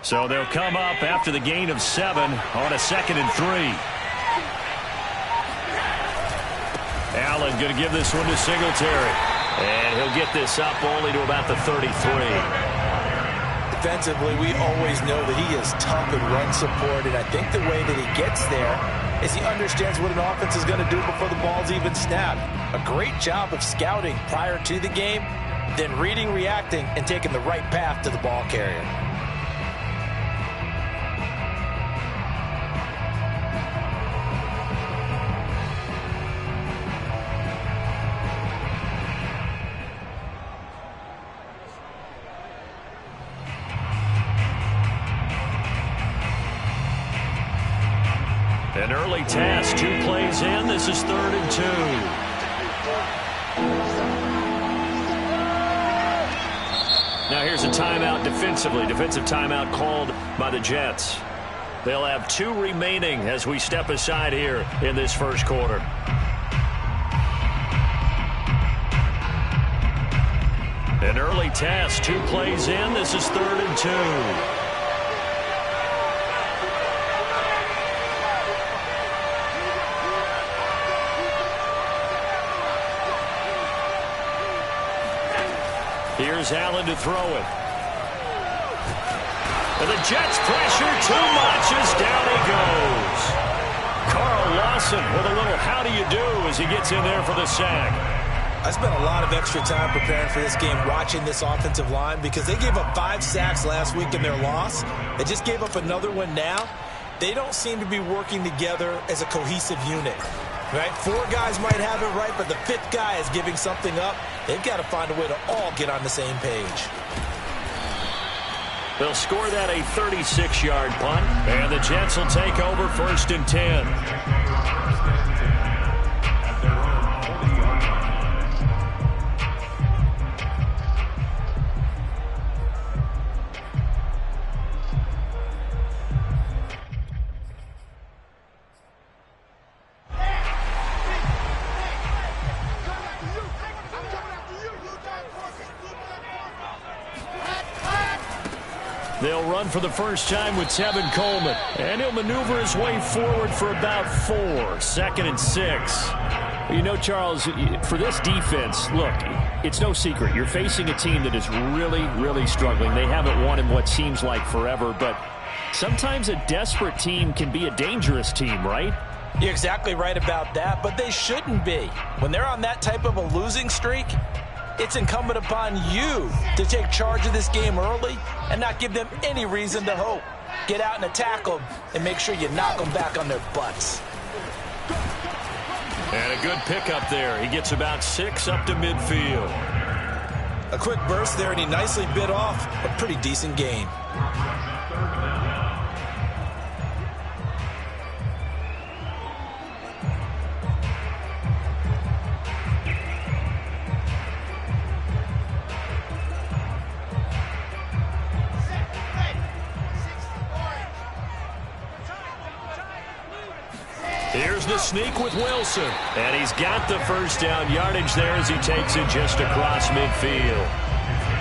So they'll come up after the gain of 7 on a 2nd and 3. Allen going to give this one to Singletary. And he'll get this up only to about the 33. Defensively, we always know that he is tough in run support, and I think the way that he gets there is he understands what an offense is going to do before the ball's even snapped. A great job of scouting prior to the game, then reading, reacting, and taking the right path to the ball carrier. An early task, 2 plays in. This is 3rd and 2. Now here's a timeout defensively. Defensive timeout called by the Jets. They'll have 2 remaining as we step aside here in this first quarter. An early task, 2 plays in. This is 3rd and 2. Here's Allen to throw it. And the Jets pressure too much as down he goes. Carl Lawson with a little how do you do as he gets in there for the sack. I spent a lot of extra time preparing for this game watching this offensive line because they gave up 5 sacks last week in their loss. They just gave up another one now. They don't seem to be working together as a cohesive unit. Right? 4 guys might have it right, but the 5th guy is giving something up. They've got to find a way to all get on the same page. They'll score that a 36-yard punt, and the Jets will take over 1st and 10. They'll run for the first time with Tevin Coleman. And he'll maneuver his way forward for about 4. 2nd and 6. You know, Charles, for this defense, look, it's no secret. You're facing a team that is really, really struggling. They haven't won in what seems like forever. But sometimes a desperate team can be a dangerous team, right? You're exactly right about that, but they shouldn't be. When they're on that type of a losing streak, it's incumbent upon you to take charge of this game early and not give them any reason to hope. Get out and attack them and make sure you knock them back on their butts. And a good pickup there. He gets about 6 up to midfield. A quick burst there, and he nicely bit off a pretty decent gain. Here's the sneak with Wilson. And he's got the first down yardage there as he takes it just across midfield.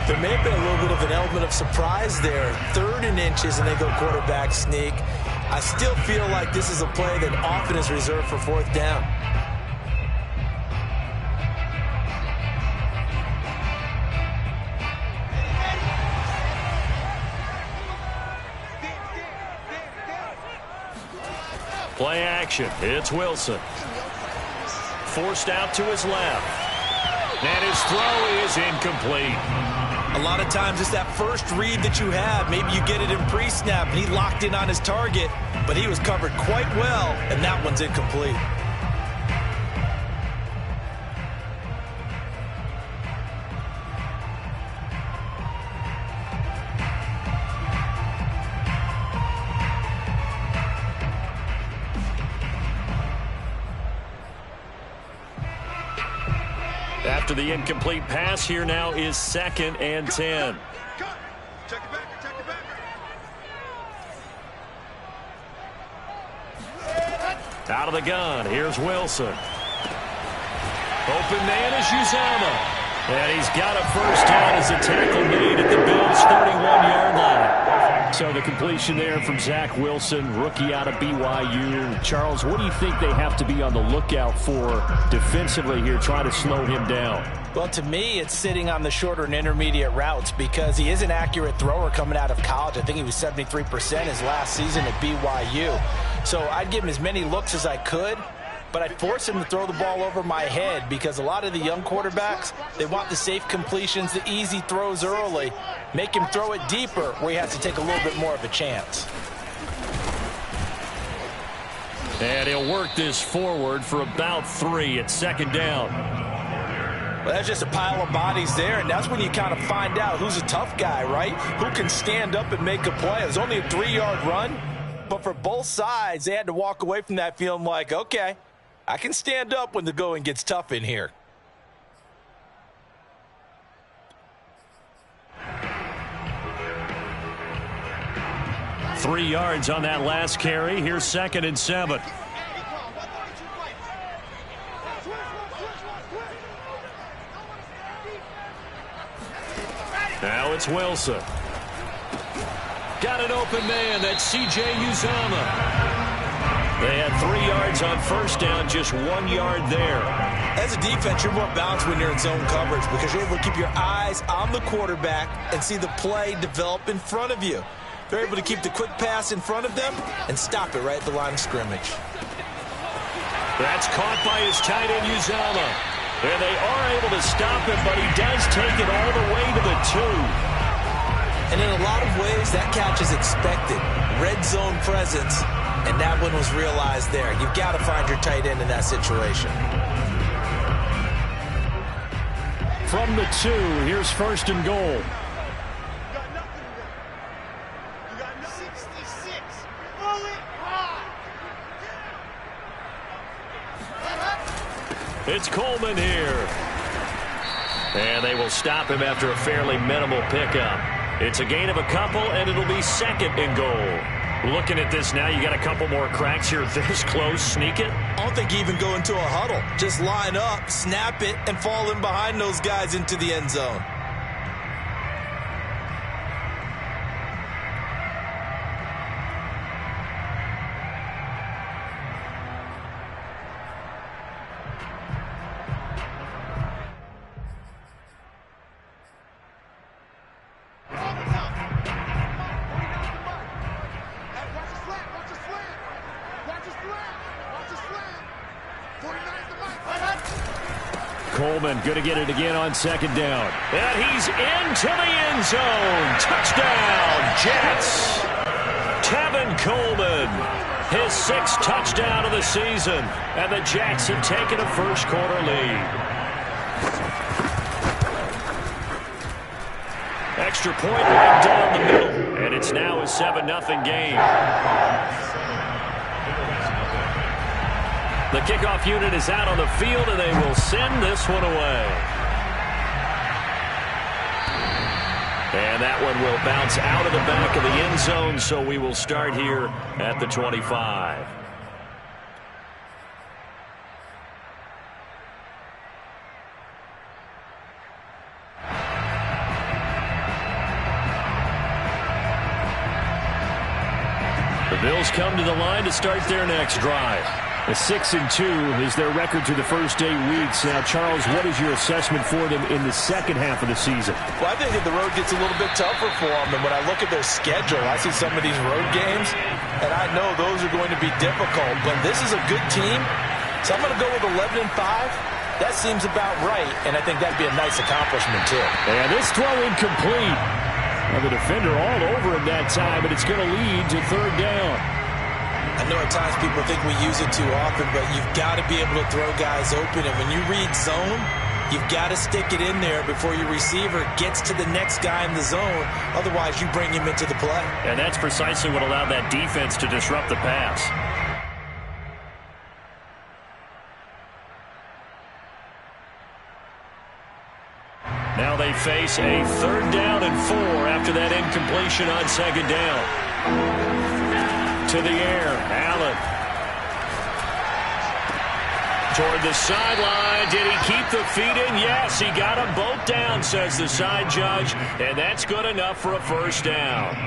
There may have been a little bit of an element of surprise there. 3rd and inches, and they go quarterback sneak. I still feel like this is a play that often is reserved for 4th down. Play action. It's Wilson. Forced out to his left. And his throw is incomplete. A lot of times it's that first read that you have. Maybe you get it in pre-snap, and he locked in on his target, but he was covered quite well, and that one's incomplete. After the incomplete pass, here now is 2nd and 10. Out of the gun, here's Wilson. Open man is Uzama. And he's got a first down as a tackle made at the Bills' 31-yard line. So the completion there from Zach Wilson, rookie out of BYU. Charles, what do you think they have to be on the lookout for defensively here, trying to slow him down? Well, to me, it's sitting on the shorter and intermediate routes because he is an accurate thrower coming out of college. I think he was 73% his last season at BYU. So I'd give him as many looks as I could, but I'd force him to throw the ball over my head because a lot of the young quarterbacks, they want the safe completions, the easy throws early. Make him throw it deeper where he has to take a little bit more of a chance. And he'll work this forward for about 3 at second down. Well, that's just a pile of bodies there, and that's when you kind of find out who's a tough guy, right? Who can stand up and make a play. It was only a 3-yard run, but for both sides, they had to walk away from that feeling like, okay, I can stand up when the going gets tough in here. Three yards on that last carry. Here's 2nd and 7. Now it's Wilson. Got an open man. That's C.J. Uzomah. They had 3 yards on first down, just 1 yard there. As a defense, you're more balanced when you're in zone coverage because you're able to keep your eyes on the quarterback and see the play develop in front of you. They're able to keep the quick pass in front of them and stop it right at the line of scrimmage. That's caught by his tight end, Uzomah. And they are able to stop him, but he does take it all the way to the 2. And in a lot of ways, that catch is expected. Red zone presence. And that one was realized there. You've got to find your tight end in that situation. From the 2, here's 1st and goal. It's Coleman here. And they will stop him after a fairly minimal pickup. It's a gain of a couple, and it'll be 2nd and goal. Looking at this now, you got a couple more cracks here. This close, sneak it. I don't think you even go into a huddle. Just line up, snap it, and fall in behind those guys into the end zone. Coleman going to get it again on 2nd down. And he's into the end zone. Touchdown, Jets. Tevin Coleman, his 6th touchdown of the season. And the Jets have taken a first-quarter lead. Extra point right down the middle. And it's now a 7-0 game. The kickoff unit is out on the field, and they will send this one away. And that one will bounce out of the back of the end zone, so we will start here at the 25. The Bills come to the line to start their next drive. A 6-2 is their record through the first 8 weeks. Now, Charles, what is your assessment for them in the second half of the season? Well, I think that the road gets a little bit tougher for them. And when I look at their schedule, I see some of these road games, and I know those are going to be difficult. But this is a good team, so I'm going to go with 11-5. That seems about right, and I think that'd be a nice accomplishment, too. And this throw incomplete. Now, the defender all over him that time, but it's going to lead to 3rd down. I know at times people think we use it too often, but you've got to be able to throw guys open. And when you read zone, you've got to stick it in there before your receiver gets to the next guy in the zone. Otherwise, you bring him into the play. And that's precisely what allowed that defense to disrupt the pass. Now they face a 3rd down and 4 after that incompletion on 2nd down. To the air, Allen. Toward the sideline. Did he keep the feet in? Yes, he got them both down, says the side judge. And that's good enough for a first down.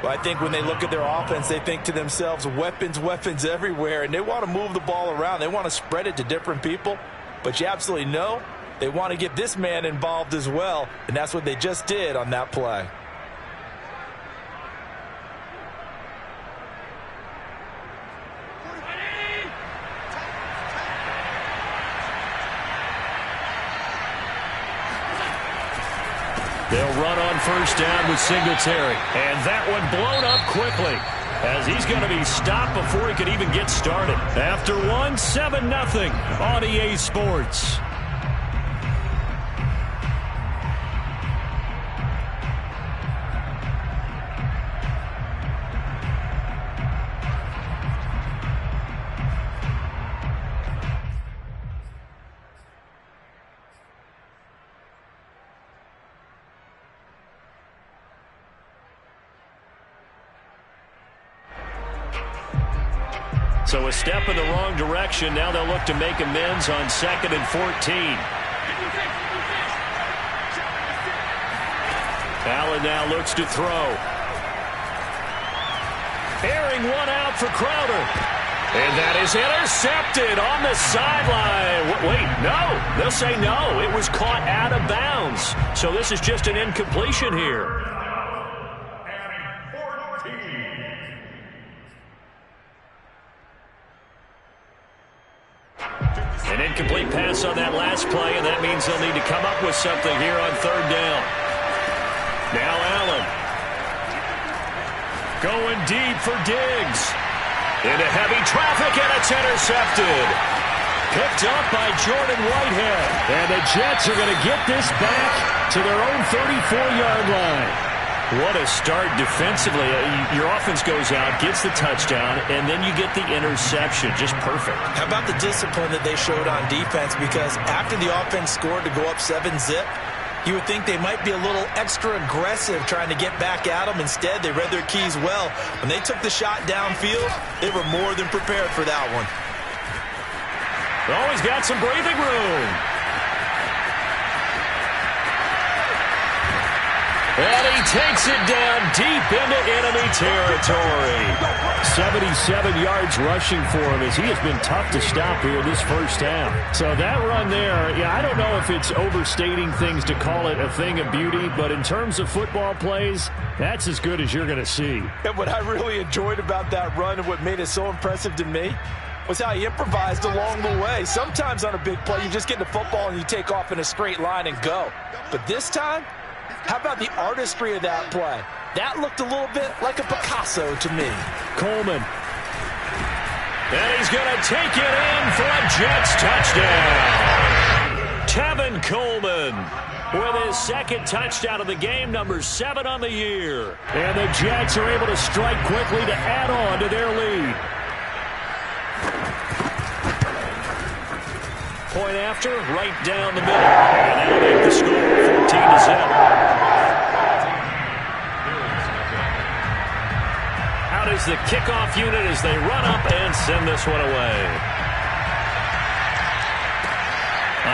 Well, I think when they look at their offense, they think to themselves, weapons, weapons everywhere, and they want to move the ball around. They want to spread it to different people, but you absolutely know they want to get this man involved as well, and that's what they just did on that play. They'll run on first down with Singletary. And that one blown up quickly as he's going to be stopped before he could even get started. After 7-0 on EA Sports. So a step in the wrong direction. Now they'll look to make amends on 2nd and 14. Allen now looks to throw. Airing one out for Crowder. And that is intercepted on the sideline. Wait, no. They'll say no. It was caught out of bounds. So this is just an incompletion here. An incomplete pass on that last play, and that means they'll need to come up with something here on 3rd down. Now Allen. Going deep for Diggs. Into heavy traffic, and it's intercepted. Picked up by Jordan Whitehead. And the Jets are going to get this back to their own 34-yard line. What a start defensively. Your offense goes out, gets the touchdown, and then you get the interception. Just perfect. How about the discipline that they showed on defense? Because after the offense scored to go up 7-zip, you would think they might be a little extra aggressive trying to get back at them. Instead, they read their keys well. When they took the shot downfield, they were more than prepared for that one. Always got some breathing room. And he takes it down deep into enemy territory. 77 yards rushing for him as he has been tough to stop here this first half. So that run there, I don't know if it's overstating things to call it a thing of beauty, but in terms of football plays, that's as good as you're going to see. And what I really enjoyed about that run and what made it so impressive to me was how he improvised along the way. Sometimes on a big play, you just get the football and you take off in a straight line and go. But this time, how about the artistry of that play? That looked a little bit like a Picasso to me. Coleman. And he's going to take it in for a Jets touchdown. Tevin Coleman with his 2nd touchdown of the game, number 7 on the year. And the Jets are able to strike quickly to add on to their lead. Point after, right down the middle. And that'll make the score 14-0. Out is the kickoff unit as they run up and send this one away.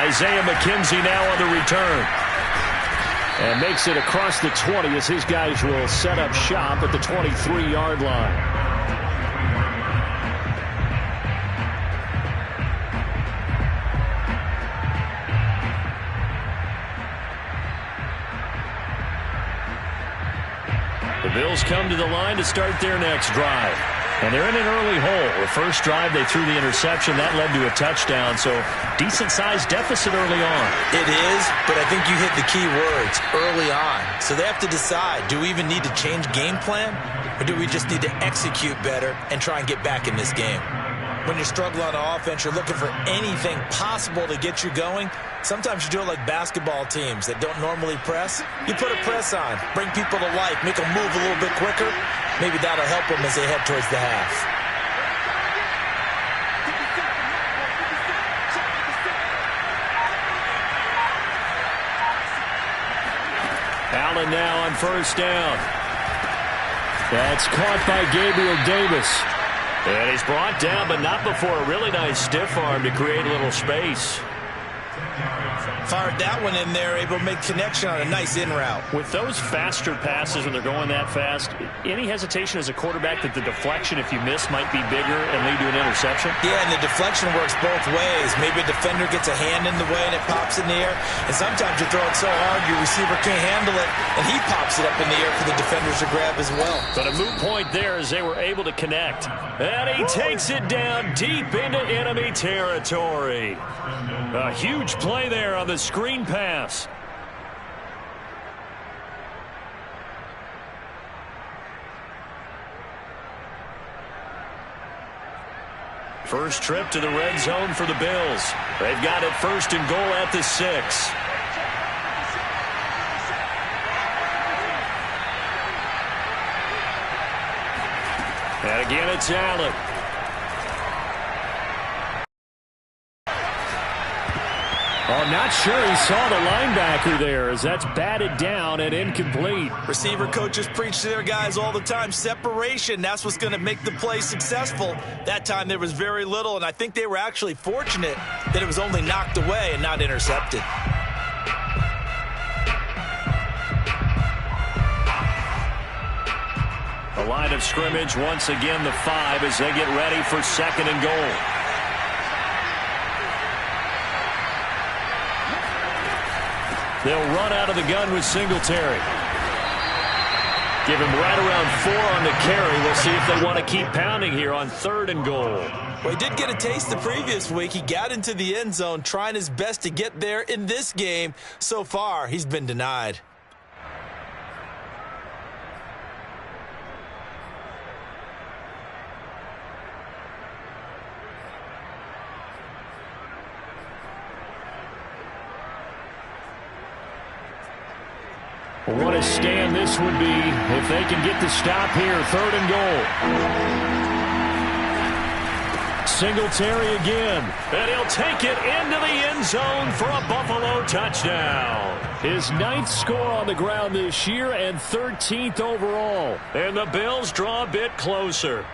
Isaiah McKenzie now on the return. And makes it across the 20 as his guys will set up shop at the 23-yard line. The Bills come to the line to start their next drive. And they're in an early hole. The first drive, they threw the interception. That led to a touchdown, so decent-sized deficit early on. It is, but I think you hit the key words, early on. So they have to decide, do we even need to change game plan, or do we just need to execute better and try and get back in this game? When you're struggling on offense, you're looking for anything possible to get you going. Sometimes you do it like basketball teams that don't normally press. You put a press on, bring people to life, make them move a little bit quicker. Maybe that'll help them as they head towards the half. Allen now on first down. That's caught by Gabriel Davis. And he's brought down, but not before a really nice stiff arm to create a little space. Fired that one in there, able to make connection on a nice in route. With those faster passes when they're going that fast, any hesitation as a quarterback that the deflection, if you miss, might be bigger and lead to an interception? Yeah, and the deflection works both ways. Maybe a defender gets a hand in the way and it pops in the air. And sometimes you throw it so hard your receiver can't handle it, and he pops it up in the air for the defenders to grab as well. But a moot point there as they were able to connect. And he takes it down deep into enemy territory. A huge play there on the screen pass. First trip to the red zone for the Bills. They've got it 1st and goal at the 6. And again, it's Allen. Oh, not sure he saw the linebacker there as that's batted down and incomplete. Receiver coaches preach to their guys all the time. Separation, that's what's going to make the play successful. That time there was very little, and I think they were actually fortunate that it was only knocked away and not intercepted. The line of scrimmage, once again, the 5 as they get ready for 2nd and goal. They'll run out of the gun with Singletary. Give him right around 4 on the carry. We'll see if they want to keep pounding here on 3rd and goal. Well, he did get a taste the previous week. He got into the end zone, trying his best to get there in this game. So far, he's been denied. What a stand this would be if they can get the stop here. 3rd and goal. Singletary again. And he'll take it into the end zone for a Buffalo touchdown. His 9th score on the ground this year and 13th overall. And the Bills draw a bit closer.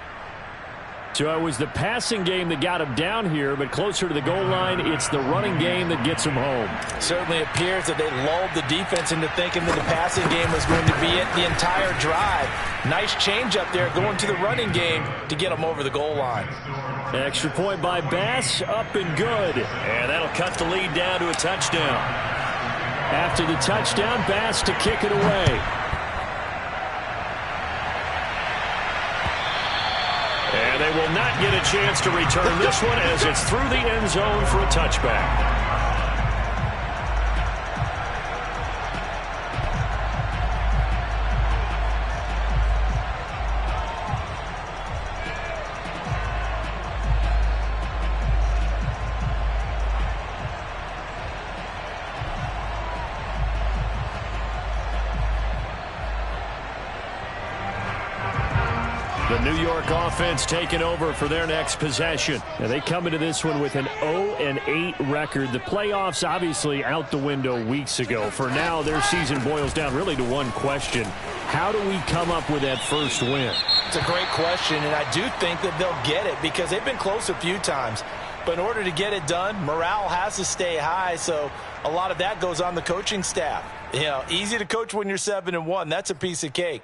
So it was the passing game that got him down here, but closer to the goal line, it's the running game that gets him home. Certainly appears that they lulled the defense into thinking that the passing game was going to be it the entire drive. Nice change up there going to the running game to get them over the goal line. Extra point by Bass, up and good. And that'll cut the lead down to a touchdown. After the touchdown, Bass to kick it away. And they will not get a chance to return this one as it's through the end zone for a touchback. The New York offense taking over for their next possession. And they come into this one with an 0-8 record. The playoffs obviously out the window weeks ago. For now, their season boils down really to one question. How do we come up with that first win? It's a great question, and I do think that they'll get it because they've been close a few times. But in order to get it done, morale has to stay high, so a lot of that goes on the coaching staff. You know, easy to coach when you're 7-1. That's a piece of cake.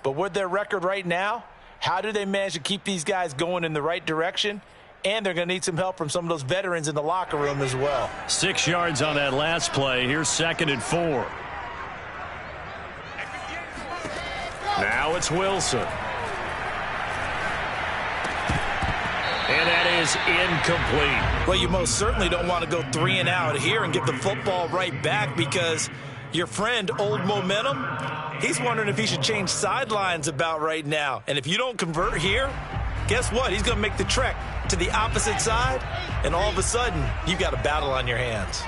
But with their record right now, how do they manage to keep these guys going in the right direction? And they're going to need some help from some of those veterans in the locker room as well. 6 yards on that last play. Here's 2nd and 4. Now it's Wilson. And that is incomplete. Well, you most certainly don't want to go 3 and out here and get the football right back because your friend, Old Momentum, he's wondering if he should change sidelines about right now. And if you don't convert here, guess what? He's going to make the trek to the opposite side, and all of a sudden, you've got a battle on your hands.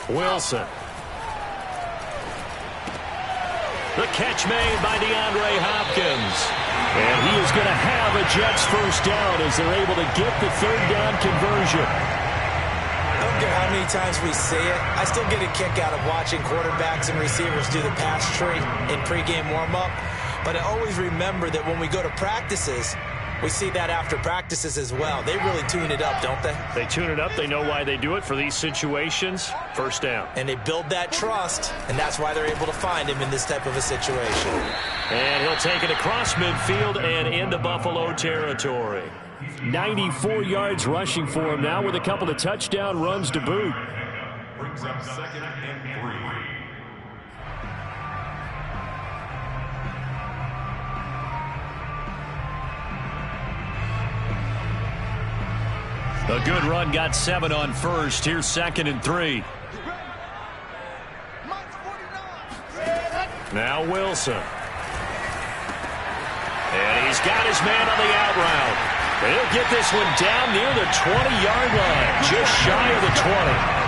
Wilson. The catch made by DeAndre Hopkins. And he is going to have a Jets first down as they're able to get the 3rd down conversion. I don't don't care how many times we say it, I still get a kick out of watching quarterbacks and receivers do the pass tree in pregame warm-up. But I always remember that when we go to practices, we see that after practices as well. They really tune it up, don't they? They tune it up. They know why they do it for these situations. First down. And they build that trust, and that's why they're able to find him in this type of a situation. And he'll take it across midfield and into Buffalo territory. 94 yards rushing for him now with a couple of touchdown runs to boot. Brings up 2nd and 3. A good run got 7 on first. Here's 2nd and 3. Now Wilson. And he's got his man on the out route. He'll get this one down near the 20-yard line, just shy of the 20.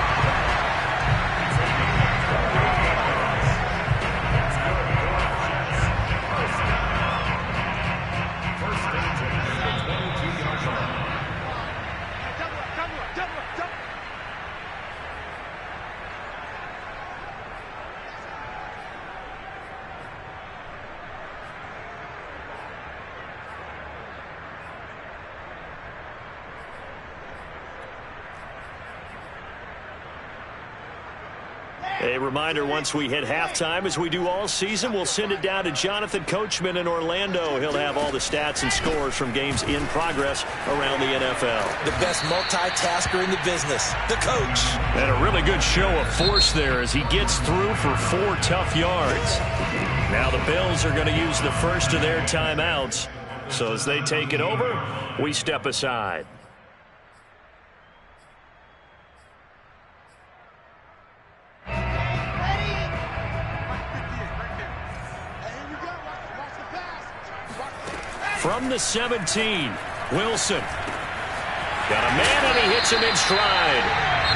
A reminder, once we hit halftime, as we do all season, we'll send it down to Jonathan Coachman in Orlando. He'll have all the stats and scores from games in progress around the NFL. The best multitasker in the business, the coach. And a really good show of force there as he gets through for 4 tough yards. Now the Bills are going to use the first of their timeouts. So as they take it over, we step aside. From the 17, Wilson. Got a man, and he hits him in stride.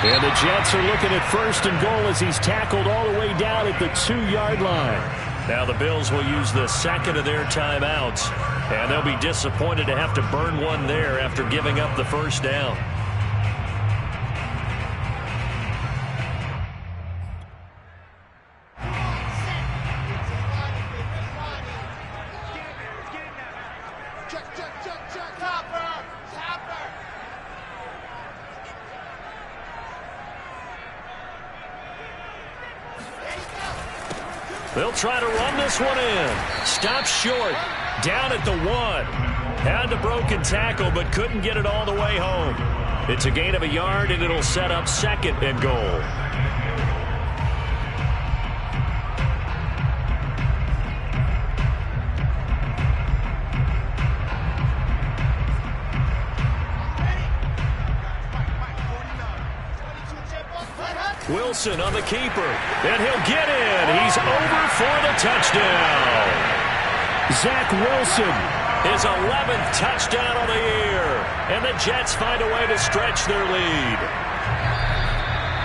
And the Jets are looking at 1st and goal as he's tackled all the way down at the 2-yard line. Now the Bills will use the 2nd of their timeouts. And they'll be disappointed to have to burn one there after giving up the 1st down. They'll try to run this one in. Stopped short. Down at the 1. Had the broken tackle, but couldn't get it all the way home. It's a gain of a yard, and it'll set up 2nd and goal. Wilson on the keeper, and he'll get in. He's over for the touchdown. Zach Wilson, his 11th touchdown of the year, and the Jets find a way to stretch their lead.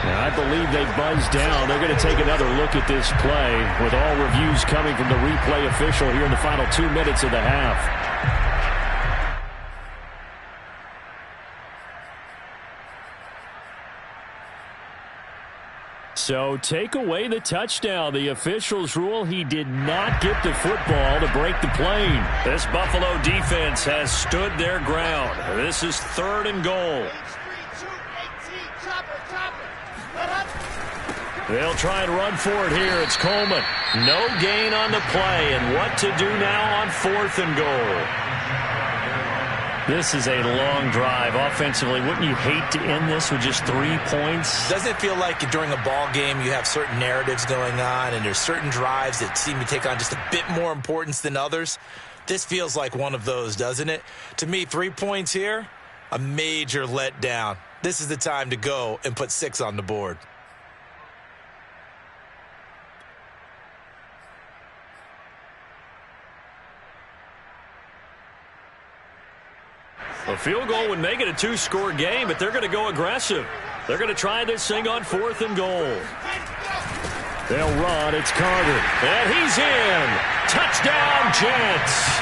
Now, I believe they buzzed down. They're going to take another look at this play with all reviews coming from the replay official here in the final 2 minutes of the half. So take away the touchdown. The officials rule he did not get the football to break the plane. This Buffalo defense has stood their ground. This is 3rd and goal. They'll try and run for it here. It's Coleman. No gain on the play. And what to do now on 4th and goal? This is a long drive. Offensively, wouldn't you hate to end this with just 3 points? Doesn't it feel like during a ball game you have certain narratives going on and there's certain drives that seem to take on just a bit more importance than others? This feels like one of those, doesn't it? To me, 3 points here, a major letdown. This is the time to go and put 6 on the board. A field goal would make it a 2-score game, but they're going to go aggressive. They're going to try this thing on 4th and goal. They'll run. It's Carter. And he's in. Touchdown, Jets.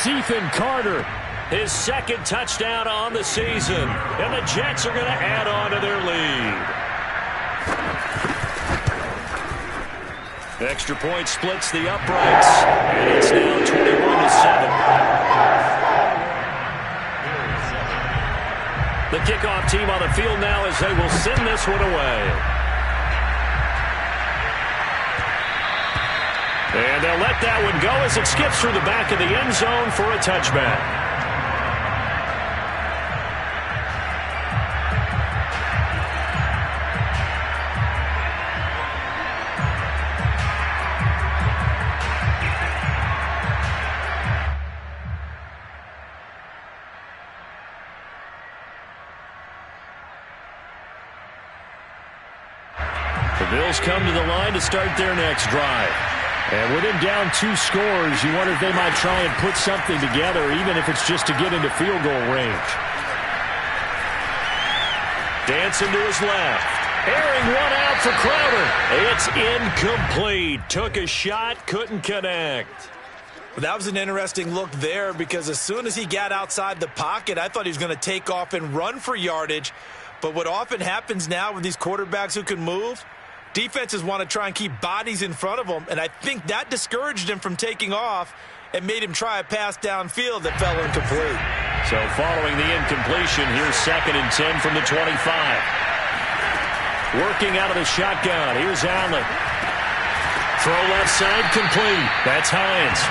Ethan Carter His second touchdown on the season. And the Jets are going to add on to their lead. Extra point splits the uprights. And it's now 21-7. The kickoff team on the field now as they will send this one away. And they'll let that one go as it skips through the back of the end zone for a touchback. The Bills come to the line to start their next drive. And with him down 2 scores, you wonder if they might try and put something together, even if it's just to get into field goal range. Dancing to his left. Airing one out for Crowder. It's incomplete. Took a shot, couldn't connect. That was an interesting look there because as soon as he got outside the pocket, I thought he was going to take off and run for yardage. But what often happens now with these quarterbacks who can move, defenses want to try and keep bodies in front of them, and I think that discouraged him from taking off and made him try a pass downfield that fell incomplete. So following the incompletion, here's 2nd and 10 from the 25. Working out of the shotgun, here's Allen. Throw left side complete. That's Hines.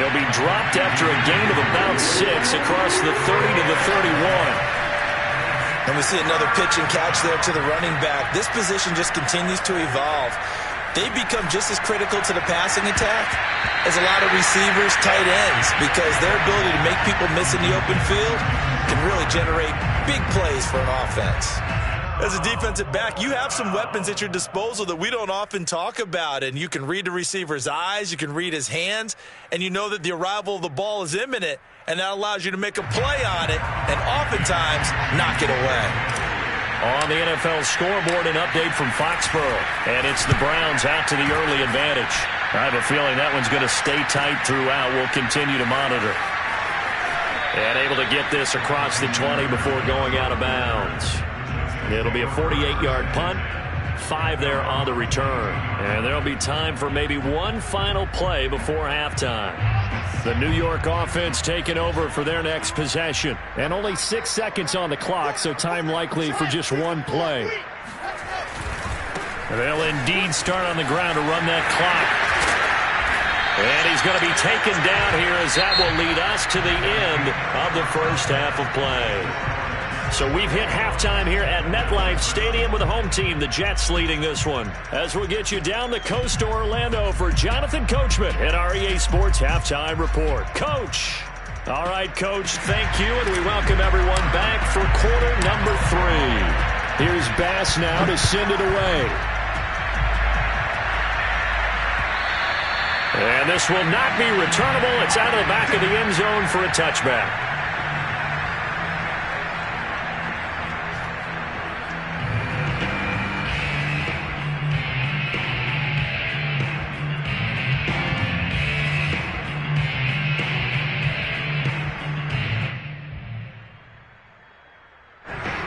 He'll be dropped after a gain of about 6 across the 30 to the 31. And we see another pitch and catch there to the running back. This position just continues to evolve. They become just as critical to the passing attack as a lot of receivers, tight ends, because their ability to make people miss in the open field can really generate big plays for an offense. As a defensive back, you have some weapons at your disposal that we don't often talk about, and you can read the receiver's eyes, you can read his hands, and you know that the arrival of the ball is imminent, and that allows you to make a play on it and oftentimes knock it away. On the NFL scoreboard, an update from Foxborough, and it's the Browns out to the early advantage. I have a feeling that one's going to stay tight throughout. We'll continue to monitor. And able to get this across the 20 before going out of bounds. It'll be a 48-yard punt, 5 there on the return. And there'll be time for maybe one final play before halftime. The New York offense taking over for their next possession. And only 6 seconds on the clock, so time likely for just one play. They'll indeed start on the ground to run that clock. And he's going to be taken down here as that will lead us to the end of the first half of play. So we've hit halftime here at MetLife Stadium with the home team, the Jets, leading this one. As we'll get you down the coast to Orlando for Jonathan Coachman at our EA Sports Halftime Report. Coach. All right, Coach, thank you, and we welcome everyone back for quarter number 3. Here's Bass now to send it away. And this will not be returnable. It's out of the back of the end zone for a touchback.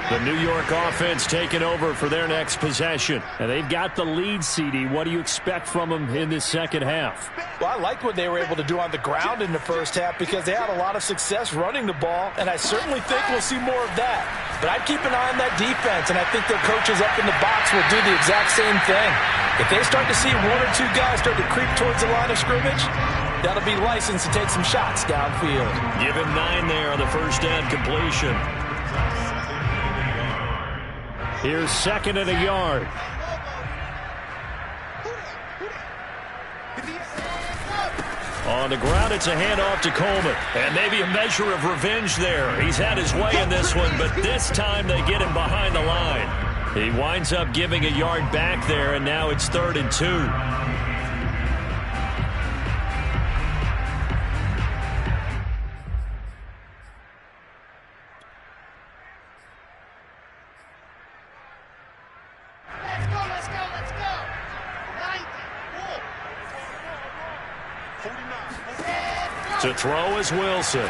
The New York offense taking over for their next possession. And they've got the lead, CD. What do you expect from them in this second half? Well, I like what they were able to do on the ground in the first half because they had a lot of success running the ball, and I certainly think we'll see more of that. But I'd keep an eye on that defense, and I think their coaches up in the box will do the exact same thing. If they start to see 1 or 2 guys start to creep towards the line of scrimmage, that'll be licensed to take some shots downfield. Give him 9 there on the first down completion. Here's 2nd and a yard. On the ground, it's a handoff to Coleman. And maybe a measure of revenge there. He's had his way in this one, but this time they get him behind the line. He winds up giving a yard back there, and now it's 3rd and 2. To throw is Wilson.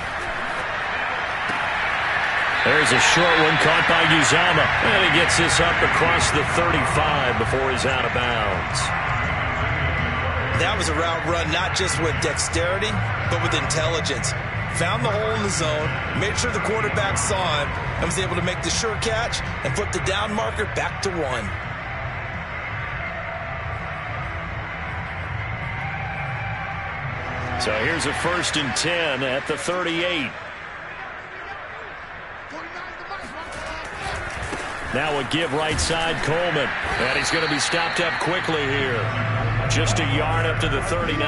There's a short one caught by Uzama. And he gets this up across the 35 before he's out of bounds. That was a route run not just with dexterity, but with intelligence. Found the hole in the zone, made sure the quarterback saw him, and was able to make the sure catch and put the down marker back to 1. So here's a 1st and 10 at the 38. Now a give right side, Coleman. And he's going to be stopped up quickly here. Just a yard up to the 39.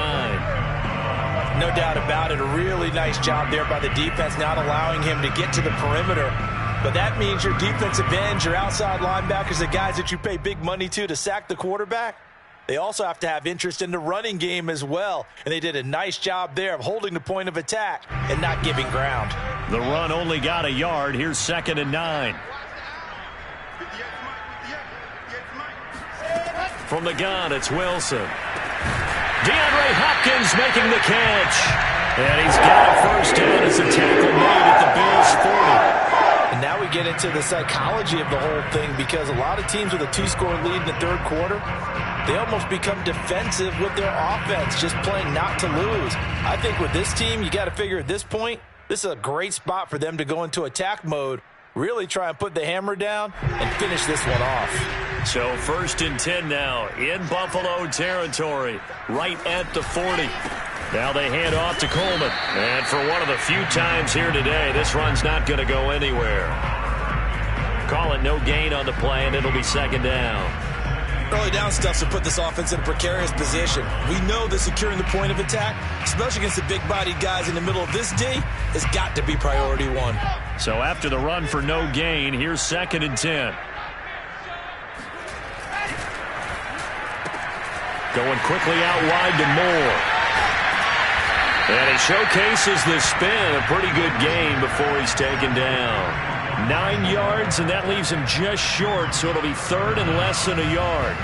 No doubt about it. A really nice job there by the defense, not allowing him to get to the perimeter. But that means your defensive ends, your outside linebackers, the guys that you pay big money to sack the quarterback, they also have to have interest in the running game as well. And they did a nice job there of holding the point of attack and not giving ground. The run only got a yard. Here's 2nd and 9. From the gun, it's Wilson. DeAndre Hopkins making the catch. And he's got a 1st down as a tackle made at the Bills' 40. And now we get into the psychology of the whole thing, because a lot of teams with a 2-score lead in the 3rd quarter, they almost become defensive with their offense, just playing not to lose. I think with this team, you got to figure at this point, this is a great spot for them to go into attack mode, really try and put the hammer down and finish this one off. So 1st and 10 now in Buffalo territory, right at the 40. Now they hand off to Coleman. And for one of the few times here today, this run's not going to go anywhere. Call it no gain on the play, and it'll be 2nd down. Early down stuff to put this offense in a precarious position. We know that securing the point of attack, especially against the big-bodied guys in the middle of this D, has got to be priority 1. So after the run for no gain, here's 2nd and 10. Going quickly out wide to Moore. And he showcases the spin. A pretty good gain before he's taken down. 9 yards, and that leaves him just short, so it'll be 3rd and less than a yard.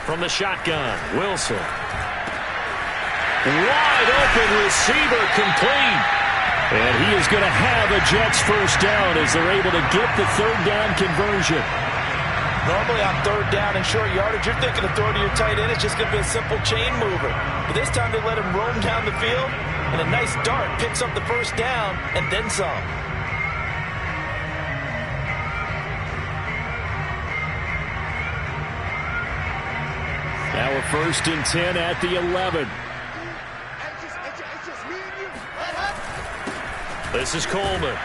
From the shotgun, Wilson. Wide open receiver, complete. And he is going to have a Jets 1st down as they're able to get the 3rd down conversion. Normally on 3rd down and short yardage, you're thinking of throwing to your tight end. It's just going to be a simple chain mover. But this time they let him roam down the field, and a nice dart picks up the 1st down and then some. Now a 1st and 10 at the 11. This is Coleman.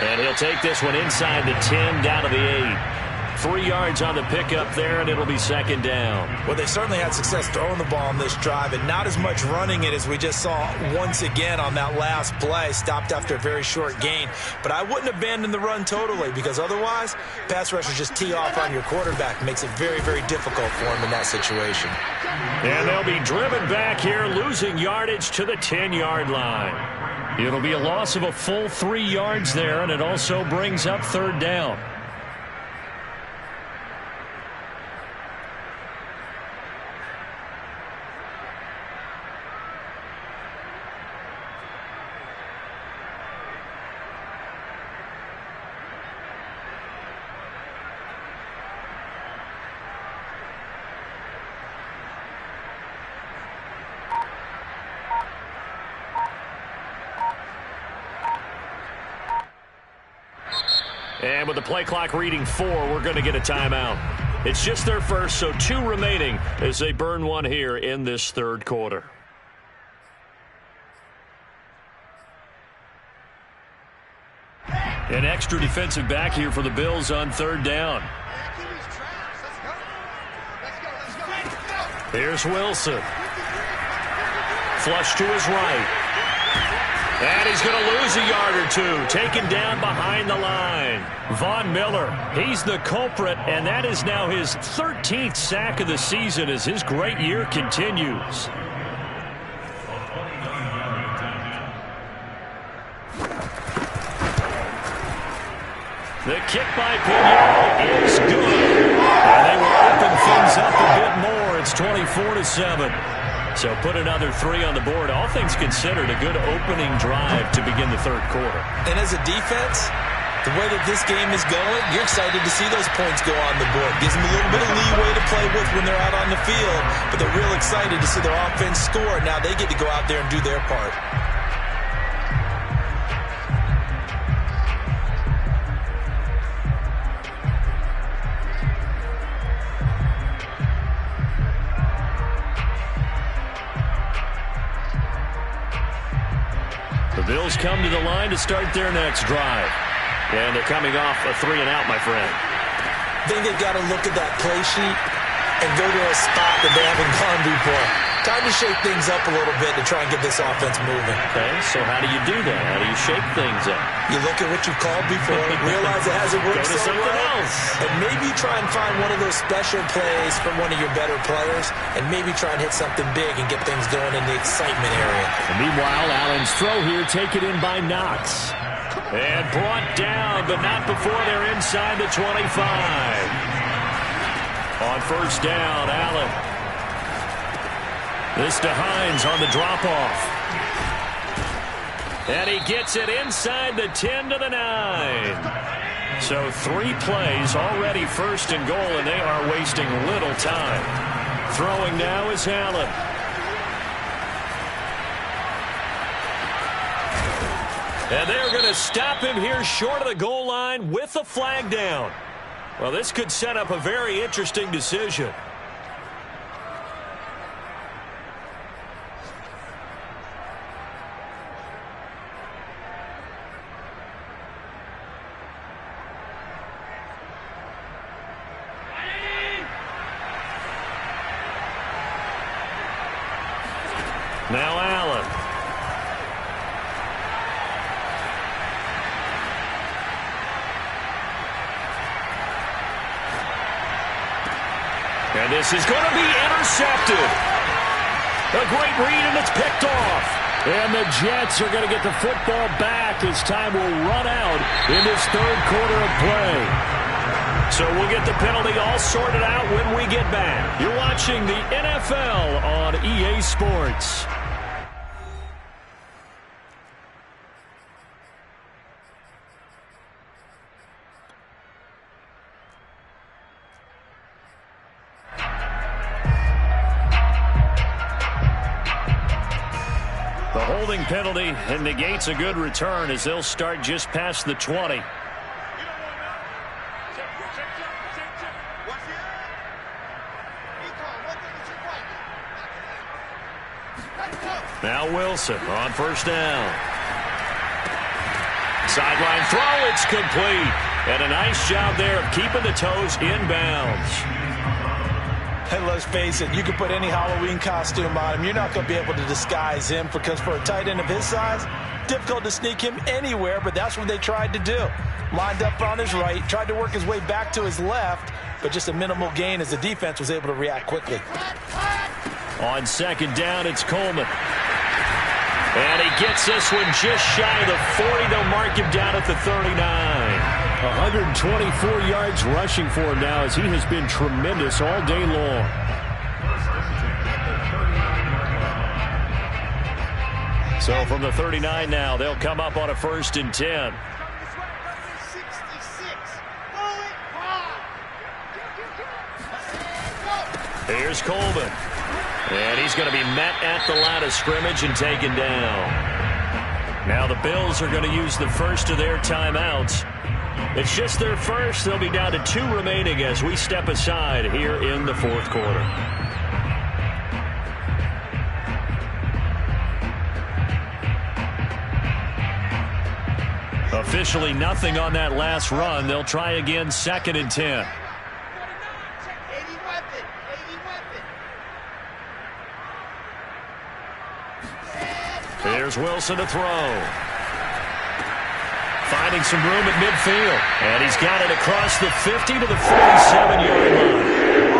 And he'll take this one inside the 10, down to the 8. 3 yards on the pickup there, and it'll be 2nd down. Well, they certainly had success throwing the ball on this drive, and not as much running it as we just saw once again on that last play. Stopped after a very short gain. But I wouldn't abandon the run totally, because otherwise, pass rushers just tee off on your quarterback. Makes it very, very difficult for him in that situation. And they'll be driven back here, losing yardage to the 10-yard line. It'll be a loss of a full 3 yards there, and it also brings up 3rd down. And with the play clock reading 4, we're going to get a timeout. It's just their first, so 2 remaining as they burn one here in this 3rd quarter. An extra defensive back here for the Bills on 3rd down. Here's Wilson. Flush to his right. And he's going to lose a yard or 2, taken down behind the line. Von Miller, he's the culprit, and that is now his 13th sack of the season as his great year continues. The kick by Piñero is good. And they will open things up a bit more. It's 24-7. So put another 3 on the board. All things considered, a good opening drive to begin the third quarter. And as a defense, the way that this game is going, you're excited to see those points go on the board. Gives them a little bit of leeway to play with when they're out on the field. But they're real excited to see their offense score. Now they get to go out there and do their part. The Bills come to the line to start their next drive. And they're coming off a 3-and-out, my friend. I think they've got to look at that play sheet and go to a spot that they haven't gone before. Time to shake things up a little bit to try and get this offense moving. Okay, so how do you do that? How do you shake things up? You look at what you've called before, realize it hasn't worked so well, and maybe try and find one of those special plays from one of your better players, and maybe try and hit something big and get things going in the excitement area. And meanwhile, Allen's throw here taken in by Knox. And brought down, but not before they're inside the 25. On first down, Allen. This to Hines on the drop-off. And he gets it inside the 10 to the 9. So 3 plays, already first and goal, and they are wasting little time. Throwing now is Allen. And they're going to stop him here short of the goal line with a flag down. Well, this could set up a very interesting decision. Now Allen. And this is going to be intercepted. A great read, and it's picked off. And the Jets are going to get the football back as time will run out in this third quarter of play. So we'll get the penalty all sorted out when we get back. You're watching the NFL on EA Sports. The holding penalty and negates a good return as they'll start just past the 20. Now Wilson on first down. Sideline throw, it's complete. And a nice job there of keeping the toes inbounds. And let's face it, you can put any Halloween costume on him. You're not going to be able to disguise him because for a tight end of his size, difficult to sneak him anywhere, but that's what they tried to do. Lined up on his right, tried to work his way back to his left, but just a minimal gain as the defense was able to react quickly. On second down, it's Coleman. And he gets this one just shy of the 40. They'll mark him down at the 39. 124 yards rushing for him now as he has been tremendous all day long. So from the 39 now, they'll come up on a 1st and 10. Here's Coleman. And he's going to be met at the line of scrimmage and taken down. Now the Bills are going to use the first of their timeouts. It's just their first. They'll be down to 2 remaining as we step aside here in the fourth quarter. Officially nothing on that last run. They'll try again 2nd and 10. Here's Wilson to throw. Finding some room at midfield. And he's got it across the 50 to the 47-yard line.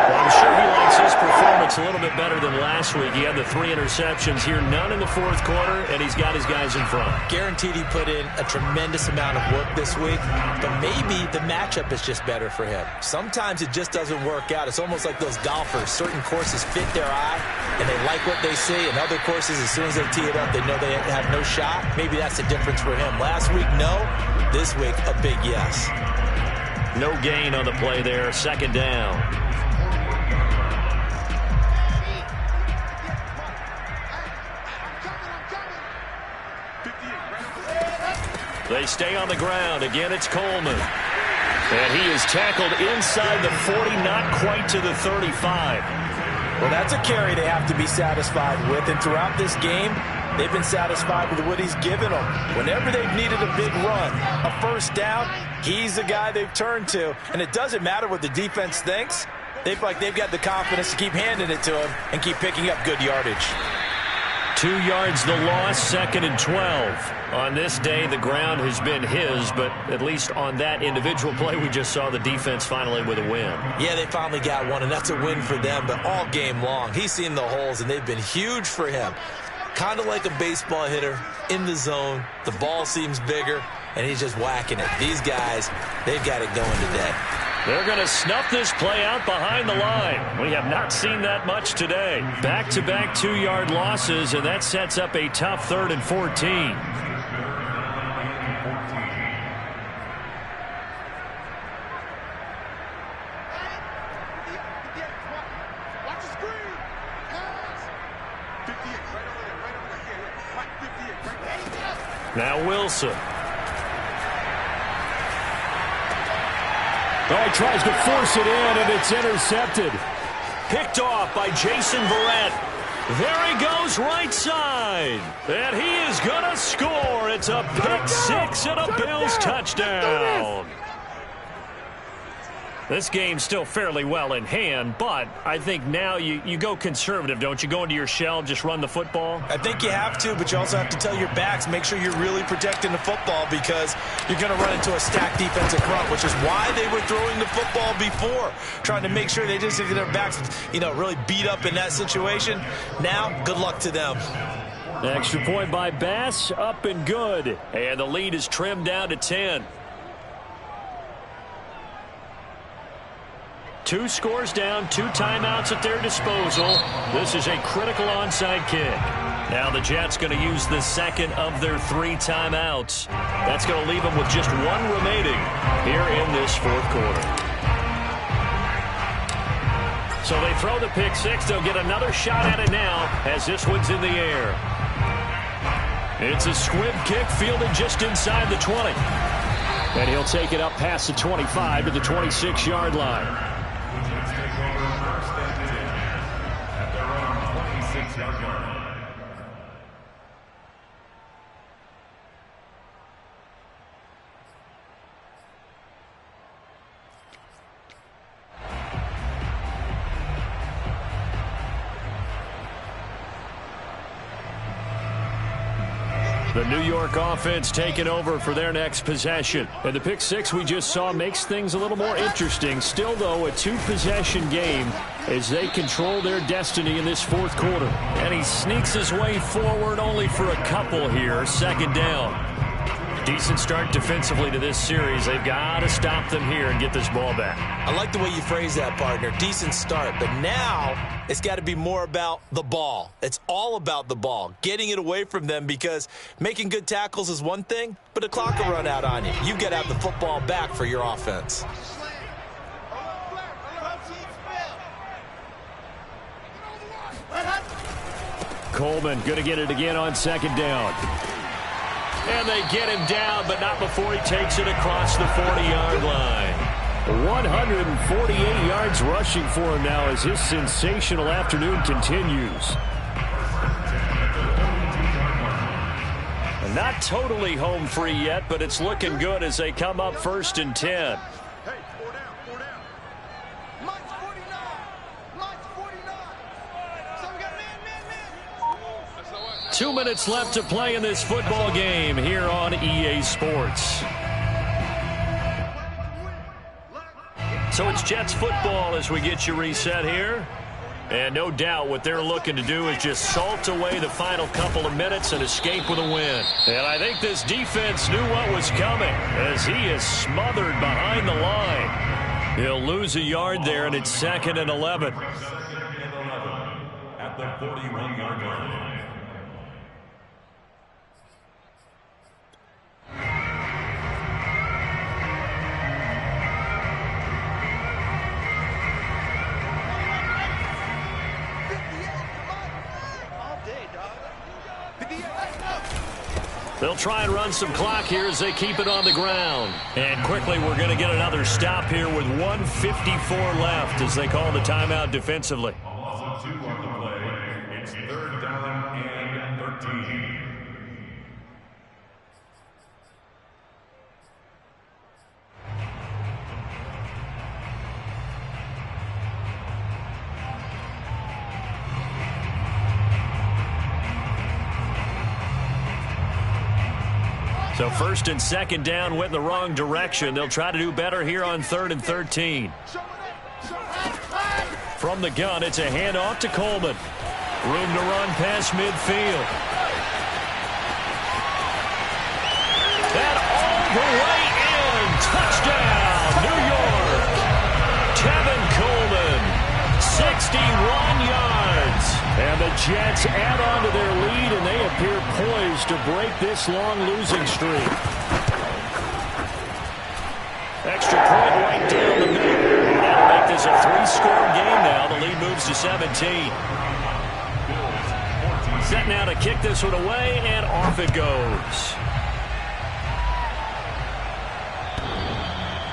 Well, I'm sure he likes his performance a little bit better than last week. He had the 3 interceptions here, none in the fourth quarter, and he's got his guys in front. Guaranteed he put in a tremendous amount of work this week, but maybe the matchup is just better for him. Sometimes it just doesn't work out. It's almost like those golfers. Certain courses fit their eye, and they like what they see, and other courses, as soon as they tee it up, they know they have no shot. Maybe that's the difference for him. Last week, no. This week, a big yes. No gain on the play there. Second down. They stay on the ground. Again, it's Coleman. And he is tackled inside the 40, not quite to the 35. Well, that's a carry they have to be satisfied with. And throughout this game, they've been satisfied with what he's given them. Whenever they've needed a big run, a first down, he's the guy they've turned to. And it doesn't matter what the defense thinks. They feel like they've got the confidence to keep handing it to him and keep picking up good yardage. 2 yards the loss, 2nd and 12. On this day, the ground has been his, but at least on that individual play, we just saw the defense finally with a win. Yeah, they finally got one, and that's a win for them, but all game long, he's seen the holes, and they've been huge for him. Kind of like a baseball hitter in the zone. The ball seems bigger, and he's just whacking it. These guys, they've got it going today. They're going to snuff this play out behind the line. We have not seen that much today. Back-to-back 2-yard losses, and that sets up a tough 3rd and 14. Now Wilson. Oh, he tries to force it in, and it's intercepted. Picked off by Jason Verrett. There he goes, right side. And he is going to score. It's a pick six and a Bills touchdown. This game's still fairly well in hand, but I think now you go conservative, don't you? Go into your shell, just run the football? I think you have to, but you also have to tell your backs, make sure you're really protecting the football because you're going to run into a stacked defensive front, which is why they were throwing the football before, trying to make sure they just get their backs, really beat up in that situation. Now, good luck to them. Extra point by Bass, up and good. And the lead is trimmed down to 10. 2 scores down, 2 timeouts at their disposal. This is a critical onside kick. Now the Jets going to use the second of their 3 timeouts. That's going to leave them with just 1 remaining here in this fourth quarter. So they throw the pick six. They'll get another shot at it now as this one's in the air. It's a squib kick fielded just inside the 20. And he'll take it up past the 25 to the 26-yard line. The New York offense taking over for their next possession. And the pick six we just saw makes things a little more interesting. Still, though, a 2-possession game as they control their destiny in this fourth quarter. And he sneaks his way forward only for a couple here. 2nd down. Decent start defensively to this series. They've got to stop them here and get this ball back. I like the way you phrase that, partner. Decent start. But now it's got to be more about the ball. It's all about the ball. Getting it away from them because making good tackles is one thing, but the clock will run out on you. You've got to have the football back for your offense. Coleman going to get it again on 2nd down. And they get him down, but not before he takes it across the 40-yard line. 148 yards rushing for him now as his sensational afternoon continues. Not totally home free yet, but it's looking good as they come up 1st and 10. 2 minutes left to play in this football game here on EA Sports. So it's Jets football as we get you reset here. And no doubt what they're looking to do is just salt away the final couple of minutes and escape with a win. And I think this defense knew what was coming as he is smothered behind the line. He'll lose a yard there, and it's 2nd and 11. At the 41-yard line. They'll try and run some clock here as they keep it on the ground. And quickly we're going to get another stop here with 1:54 left as they call the timeout defensively. Also 2 on the play. It's 3rd down and 13. So 1st and 2nd down went in the wrong direction. They'll try to do better here on 3rd and 13. From the gun, it's a handoff to Coleman. Room to run past midfield. And all the way in. Touchdown, New York. Tevin Coleman, 61 yards. And the Jets add on to their lead, and they appear poised to break this long losing streak. Extra point right down the middle. That'll make this a 3-score game now. The lead moves to 17. Set now to kick this one away, and off it goes.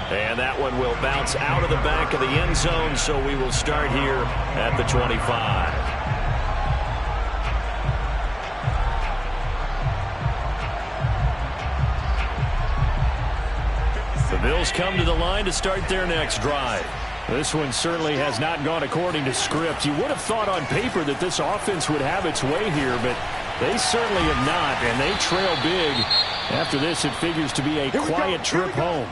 And that one will bounce out of the back of the end zone, so we will start here at the 25. The Bills come to the line to start their next drive. This one certainly has not gone according to script. You would have thought on paper that this offense would have its way here, but they certainly have not, and they trail big. After this, it figures to be a quiet trip home.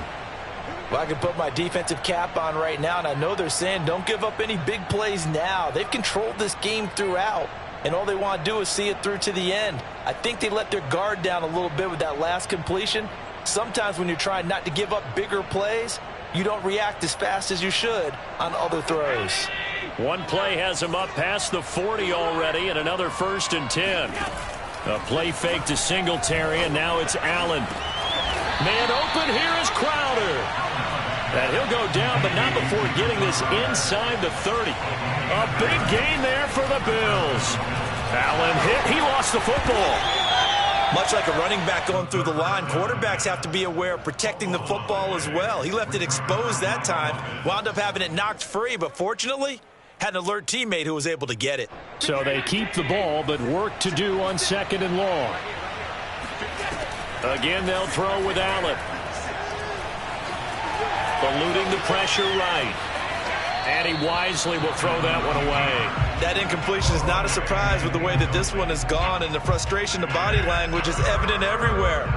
Well, I can put my defensive cap on right now, and I know they're saying don't give up any big plays now. They've controlled this game throughout, and all they want to do is see it through to the end. I think they let their guard down a little bit with that last completion. Sometimes when you're trying not to give up bigger plays, you don't react as fast as you should on other throws. One play has him up past the 40 already, and another 1st and 10. A play fake to Singletary, and now it's Allen. Man open, here is Crowder. And he'll go down, but not before getting this inside the 30. A big gain there for the Bills. Allen hit. He lost the football. Much like a running back going through the line, quarterbacks have to be aware of protecting the football as well. He left it exposed that time, wound up having it knocked free, but fortunately, had an alert teammate who was able to get it. So they keep the ball, but work to do on 2nd and long. Again, they'll throw with Allen. Eluding the pressure right. And he wisely will throw that one away. That incompletion is not a surprise with the way that this one has gone, and the frustration, the body language is evident everywhere.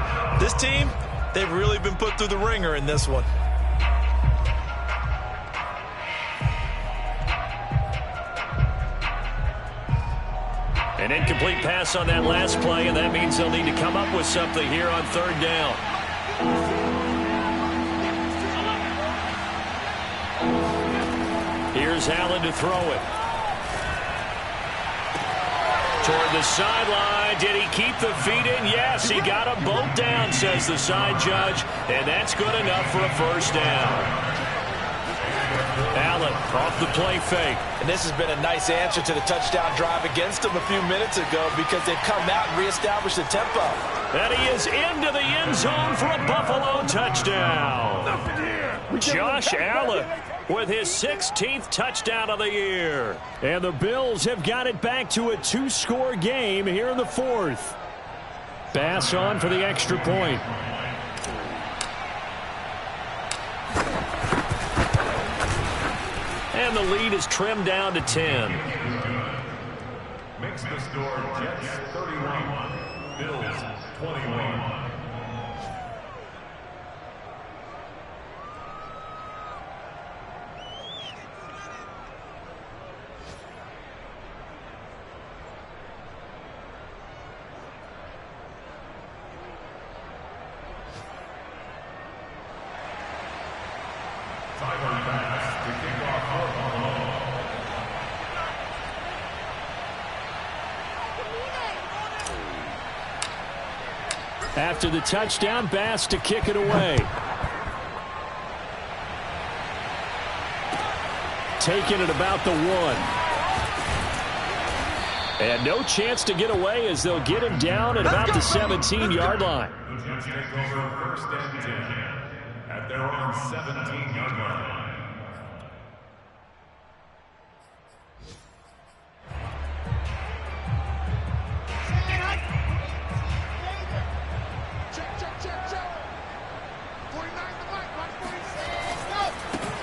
This team, they've really been put through the ringer in this one. An incomplete pass on that last play, and that means they'll need to come up with something here on 3rd down. Here's Allen to throw it. Toward the sideline. Did he keep the feet in? Yes, he got them both down, says the side judge, and that's good enough for a 1st down. Allen off the play fake. And this has been a nice answer to the touchdown drive against them a few minutes ago because they've come out and reestablished the tempo. And he is into the end zone for a Buffalo touchdown. Josh Allen with his 16th touchdown of the year. And the Bills have got it back to a 2-score game here in the 4th. Pass on for the extra point. And the lead is trimmed down to 10. Makes the score Jets 31, Bills 21. After the touchdown, Bass to kick it away. Taking it about the 1. And no chance to get away as they'll get him down at about the 17-yard line. The Jets take over first and 10 at their own 17-yard line.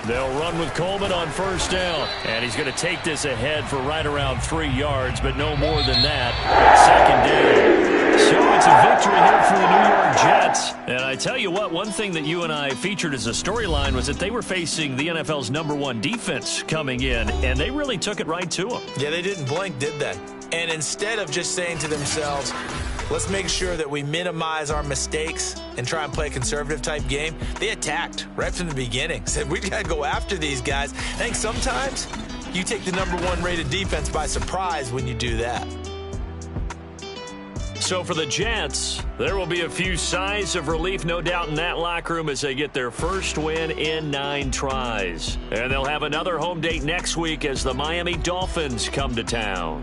They'll run with Coleman on first down. And he's going to take this ahead for right around 3 yards, but no more than that. Second down. So it's a victory here for the New York Jets. And I tell you what, one thing that you and I featured as a storyline was that they were facing the NFL's #1 defense coming in, and they really took it right to them. Yeah, they didn't blink, did they? And instead of just saying to themselves, let's make sure that we minimize our mistakes and try and play a conservative type game, they attacked right from the beginning. Said, we got to go after these guys. I think sometimes you take the #1 rated defense by surprise when you do that. So for the Jets, there will be a few sighs of relief, no doubt, in that locker room as they get their first win in 9 tries. And they'll have another home date next week as the Miami Dolphins come to town.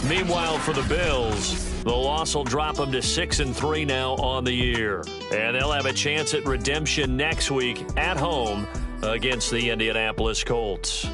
Meanwhile, for the Bills, the loss will drop them to 6-3 now on the year. And they'll have a chance at redemption next week at home against the Indianapolis Colts.